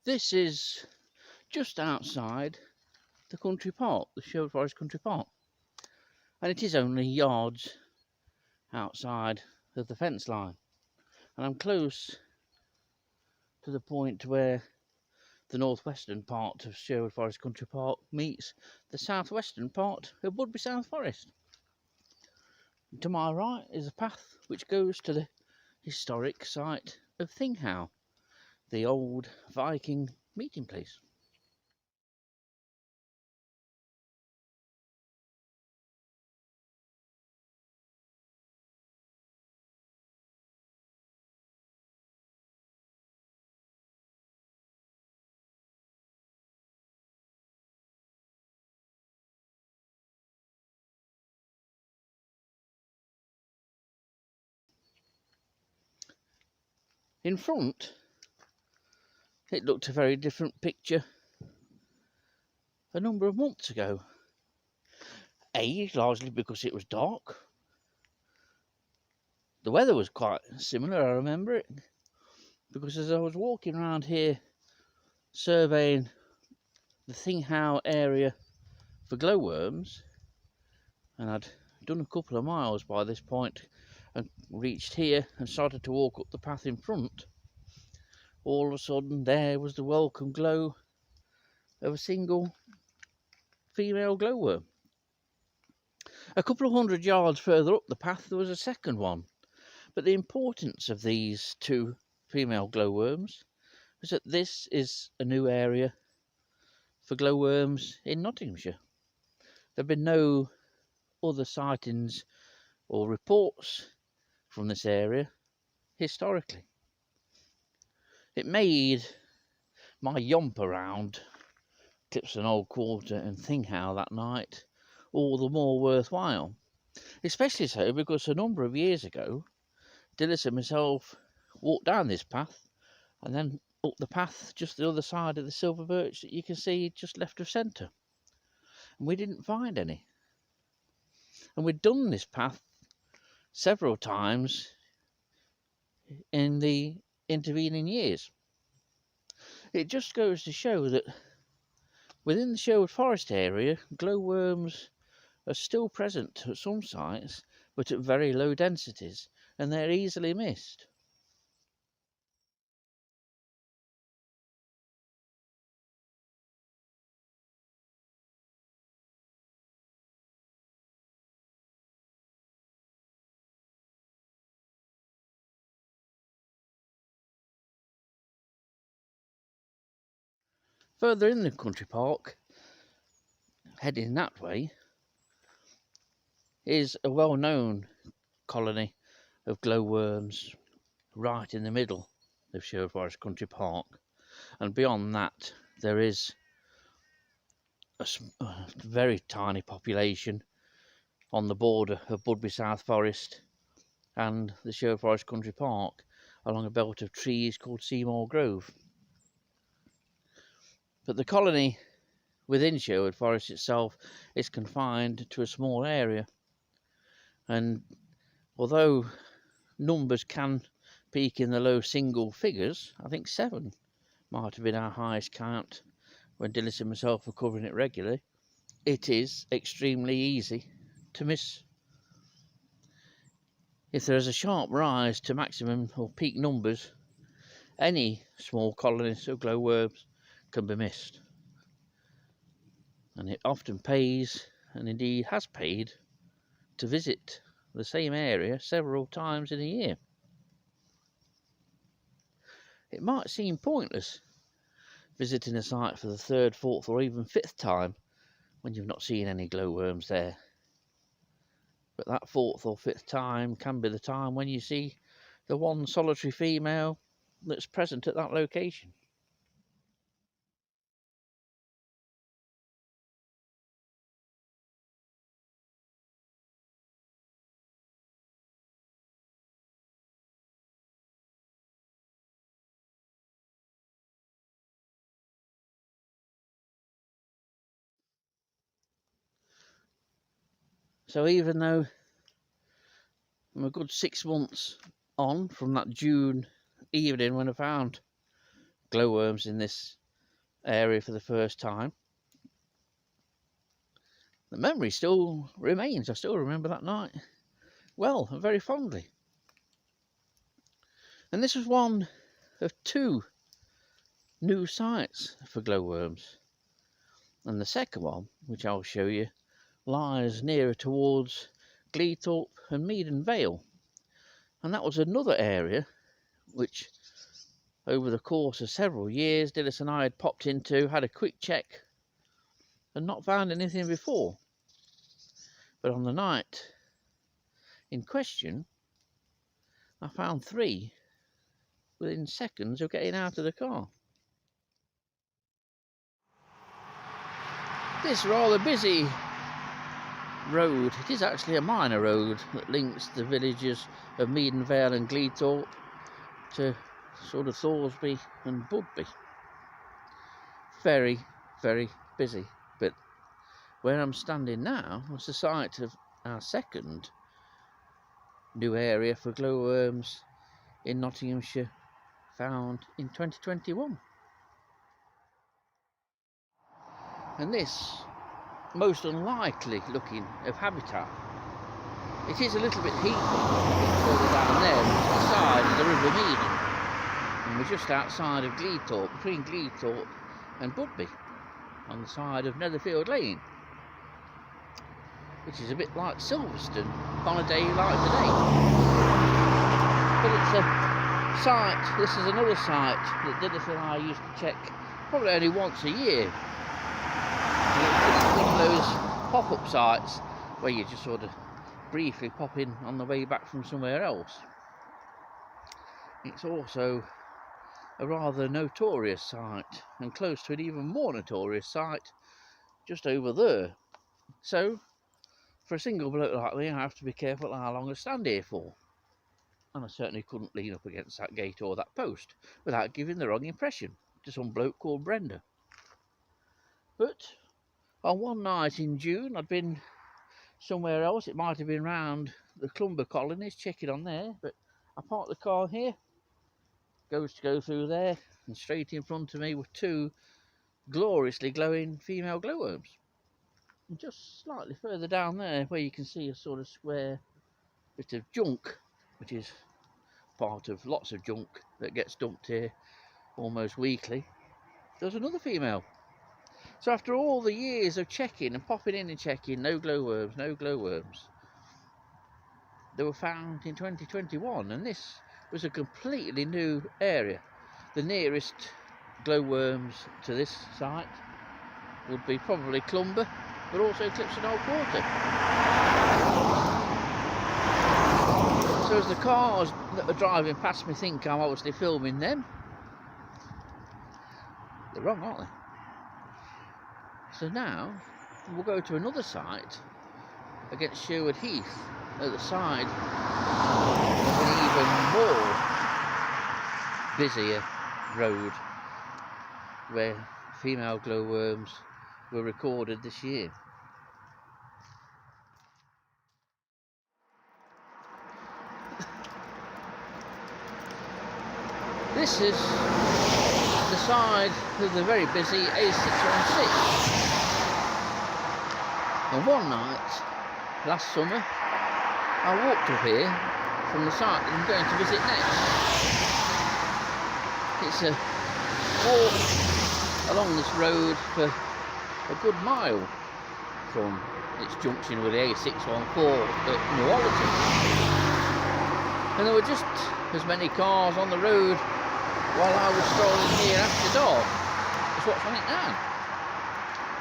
This is just outside the country park, the Sherwood Forest Country Park, and it is only yards outside of the fence line, and I'm close to the point where the northwestern part of Sherwood Forest Country Park meets the southwestern part of Budby South Forest. To my right is a path which goes to the historic site of Thinghow, the old Viking meeting place. In front, it looked a very different picture a number of months ago. Largely because it was dark. The weather was quite similar, I remember it, because as I was walking around here surveying the Thinghow area for glowworms, and I'd done a couple of miles by this point and reached here and started to walk up the path in front, all of a sudden there was the welcome glow of a single female glowworm. A couple of 100 yards further up the path there was a second one, but the importance of these two female glowworms is that this is a new area for glowworms in Nottinghamshire. There have been no other sightings or reports from this area historically. It made my yomp around Clipston Old Quarter and Thinghow that night all the more worthwhile, especially so because a number of years ago Dilys and myself walked down this path and then up the path just the other side of the silver birch that you can see just left of centre, and we didn't find any. And we'd done this path several times in the intervening years. It just goes to show that within the Sherwood Forest area, glowworms are still present at some sites, but at very low densities, and they're easily missed. Further in the country park, heading that way, is a well-known colony of glowworms right in the middle of Sherwood Forest Country Park, and beyond that there is a very tiny population on the border of Budby South Forest and the Sherwood Forest Country Park along a belt of trees called Seymour Grove. But the colony within Sherwood Forest itself is confined to a small area, and although numbers can peak in the low single figures, I think 7 might have been our highest count when Dilys and myself were covering it regularly, it is extremely easy to miss. If there is a sharp rise to maximum or peak numbers, any small colonies of glowworms can be missed. And it often pays, and indeed has paid, to visit the same area several times in a year. It might seem pointless visiting a site for the 3rd, 4th or even 5th time when you've not seen any glowworms there. But that 4th or 5th time can be the time when you see the one solitary female that's present at that location. So even though I'm a good 6 months on from that June evening when I found glowworms in this area for the first time. The memory still remains. I still remember that night well and very fondly. And this was one of 2 new sites for glowworms. And the second one, which I'll show you, lies nearer towards Gleethorpe and Meaden Vale. And that was another area which, over the course of several years, Dilys and I had popped into, had a quick check, and not found anything before. But on the night in question, I found 3 within seconds of getting out of the car. This rather busy road, it is actually a minor road that links the villages of Meaden Vale and Gleethorpe to sort of Thoresby and Budby. Very, very busy. But where I'm standing now was the site of our second new area for glowworms in Nottinghamshire, found in 2021. And this most unlikely looking of habitat, it is a little bit heathy further down there, to the side of the River Meaden, and we're just outside of Gleethorpe, between Gleethorpe and Budby, on the side of Netherfield Lane, which is a bit like Silverstone on a day like today. But it's a site, this is another site that Dilys and I used to check probably only once a year. It's one of those pop-up sites where you just sort of briefly pop in on the way back from somewhere else. It's also a rather notorious site, and close to an even more notorious site just over there. So for a single bloke like me, I have to be careful how long I stand here for. And I certainly couldn't lean up against that gate or that post without giving the wrong impression to some bloke called Brenda. But on one night in June, I'd been somewhere else. It might have been round the Clumber colonies, checking on there, but I parked the car here, goes to go through there, and straight in front of me were 2 gloriously glowing female glowworms. And just slightly further down there, where you can see a sort of square bit of junk, which is part of lots of junk that gets dumped here almost weekly, there's another female. So after all the years of checking and popping in and checking, no glowworms, no glowworms, they were found in 2021, and this was a completely new area. The nearest glowworms to this site would be probably Clumber, but also Clipston Old Quarter. So as the cars that are driving past me think I'm obviously filming them, they're wrong, aren't they? So now we'll go to another site against Sherwood Heath at the side of an even more busier road where female glowworms were recorded this year. This is the side of the very busy A616. And one night, last summer, I walked up here from the site that I'm going to visit next. It's a walk along this road for a good mile from its junction with the A614 at Newollerton. And there were just as many cars on the road while I was strolling here after dark as what's on it now.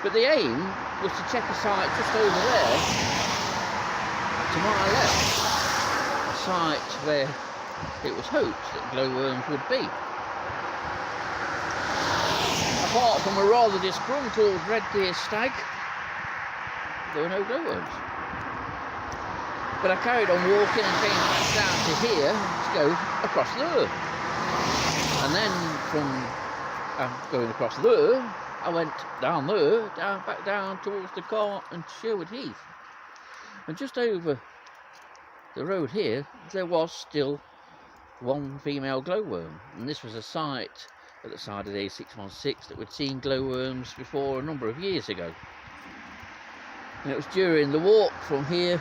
But the aim was to check a site just over there, to my left, a site where it was hoped that glowworms would be. Apart from a rather disgruntled red deer stag, there were no glowworms. But I carried on walking and came back down to here to go across there. And then from going across there, I went down there, back down towards the car and Sherwood Heath. And just over the road here, there was still one female glowworm. And this was a site at the side of the A616 that we'd seen glowworms before a number of years ago. And it was during the walk from here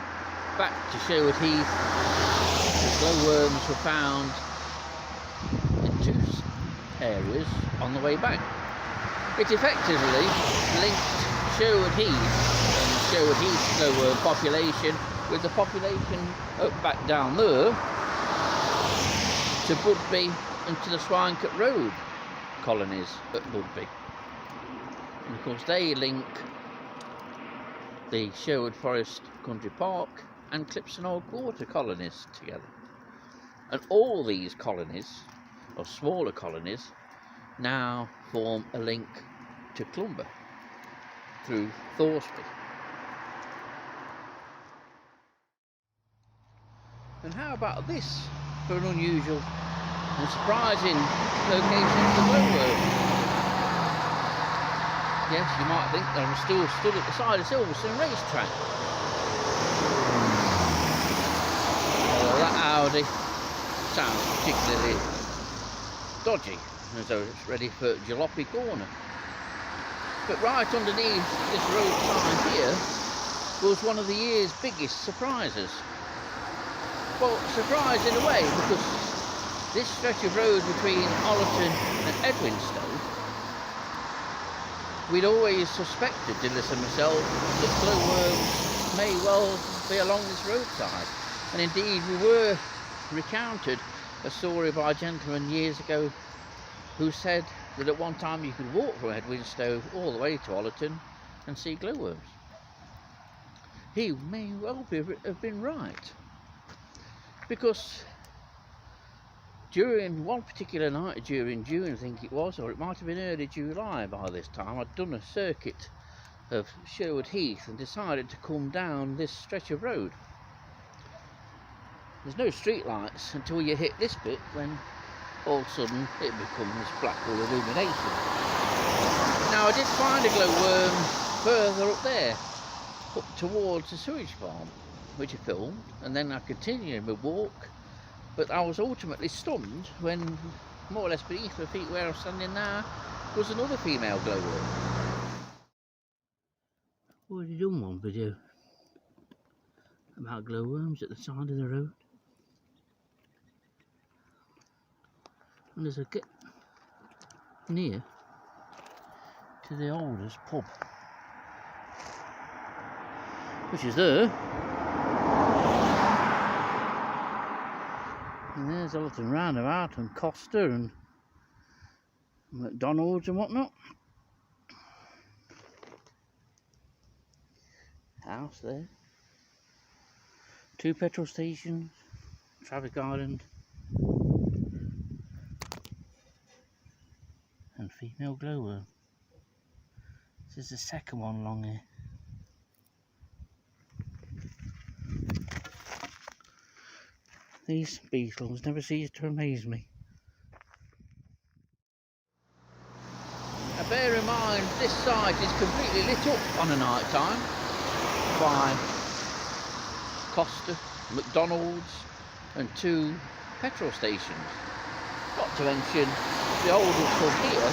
back to Sherwood Heath that glowworms were found in two areas on the way back. It effectively linked Sherwood Heath and Sherwood Heath's glowworm population with the population up back down there to Budby and to the Swinecote Road colonies at Budby. And of course they link the Sherwood Forest Country Park and Clipston Old Quarter colonies together. And all these colonies, or smaller colonies, now form a link to Clumber through Thoresby. And how about this for an unusual and surprising location for glowworms? Yes, you might think that I'm still stood at the side of Silverstone racetrack. Although that Audi sounds particularly dodgy, as though it's ready for Jalopy Corner. But right underneath this road sign here was one of the year's biggest surprises. Well, surprise in a way, because this stretch of road between Ollerton and Edwinstowe, we'd always suspected, Dillis and myself, that glowworms may well be along this roadside. And indeed we were recounted a story by a gentleman years ago who said that at one time you could walk from Edwinstowe all the way to Ollerton and see glowworms. He may well have been right, because during one particular night during June, I think it was, or it might have been early July by this time, I'd done a circuit of Sherwood Heath and decided to come down this stretch of road. There's no street lights until you hit this bit, when all of a sudden it becomes Blackwall illumination. Now I did find a glowworm further up there, up towards the sewage farm, which I filmed, and then I continued my walk, but I was ultimately stunned when, more or less beneath my feet where I'm standing now, was another female glowworm. I've already done one video about glowworms at the side of the road. And as I get near to the Alders pub, which is there, and there's Ollerton Roundabout and Costa and McDonald's and whatnot. House there, 2 petrol stations, traffic island, and female glowworm. This is the second one along here. These beetles never cease to amaze me. Now bear in mind, this site is completely lit up on a night time by Costa, McDonald's and 2 petrol stations. Not to mention the Alders pub here.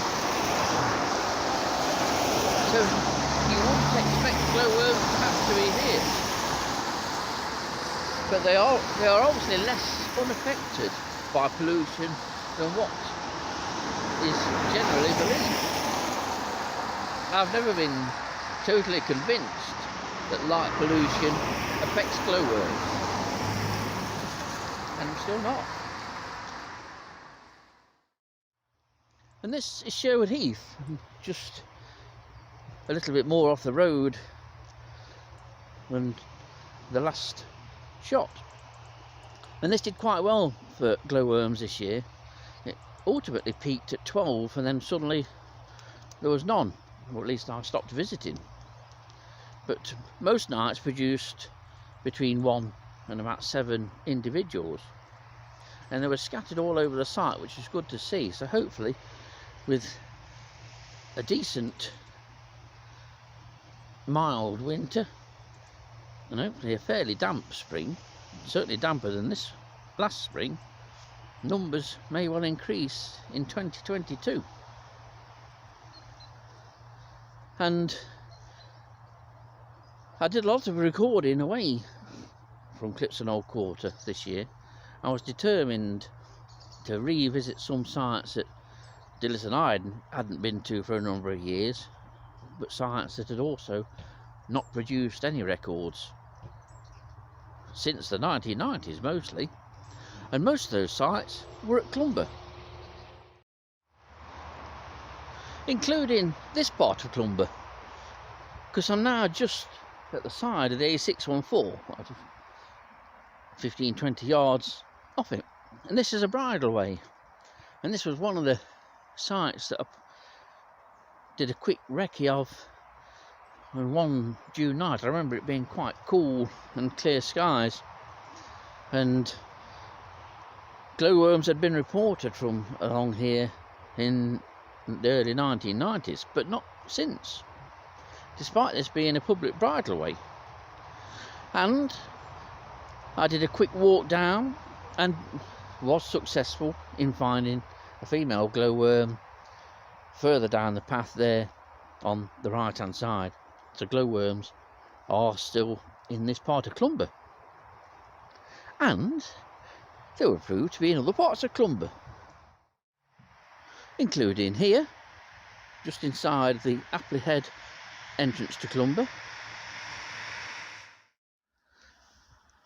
So you wouldn't expect glowworms perhaps to be here. But they are obviously less unaffected by pollution than what is generally believed. I've never been totally convinced that light pollution affects glowworms, and I'm still not. And this is Sherwood Heath, just a little bit more off the road than the last shot. And this did quite well for glowworms this year. It ultimately peaked at 12 and then suddenly there was none, or at least I stopped visiting. But most nights produced between 1 and about 7 individuals, and they were scattered all over the site, which is good to see. So hopefully with a decent mild winter and hopefully a fairly damp spring, certainly damper than this last spring, numbers may well increase in 2022. And I did a lot of recording away from Clipston Old Quarter this year. I was determined to revisit some sites that Dilys and I hadn't been to for a number of years, but sites that had also not produced any records since the 1990s mostly, and most of those sites were at Clumber, including this part of Clumber, because I'm now just at the side of the A614, 15-20 yards off it, and this is a bridleway, and this was one of the sites that I did a quick recce of on one June night. I remember it being quite cool and clear skies, and glowworms had been reported from along here in the early 1990s, but not since, despite this being a public bridleway. And I did a quick walk down and was successful in finding a female glowworm further down the path there on the right hand side. So glowworms are still in this part of Clumber, and they were proved to be in other parts of Clumber, including here, just inside the Apley Head entrance to Clumber,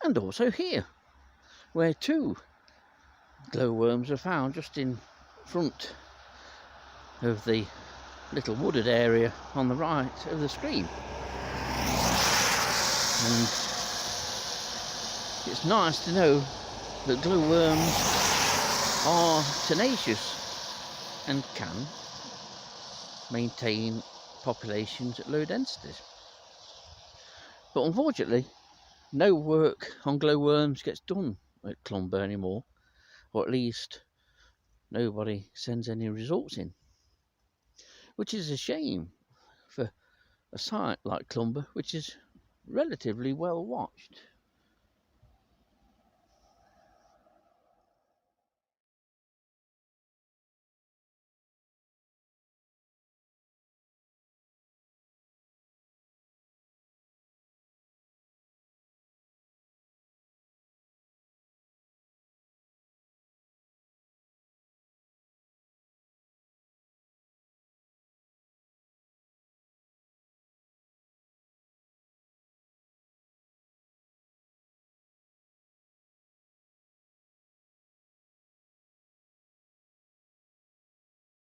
and also here, where two glowworms are found just in front of the little wooded area on the right of the screen. And it's nice to know that glowworms are tenacious and can maintain populations at low densities. But unfortunately, no work on glowworms gets done at Clumber anymore, or at least nobody sends any results in, which is a shame for a site like Clumber, which is relatively well watched.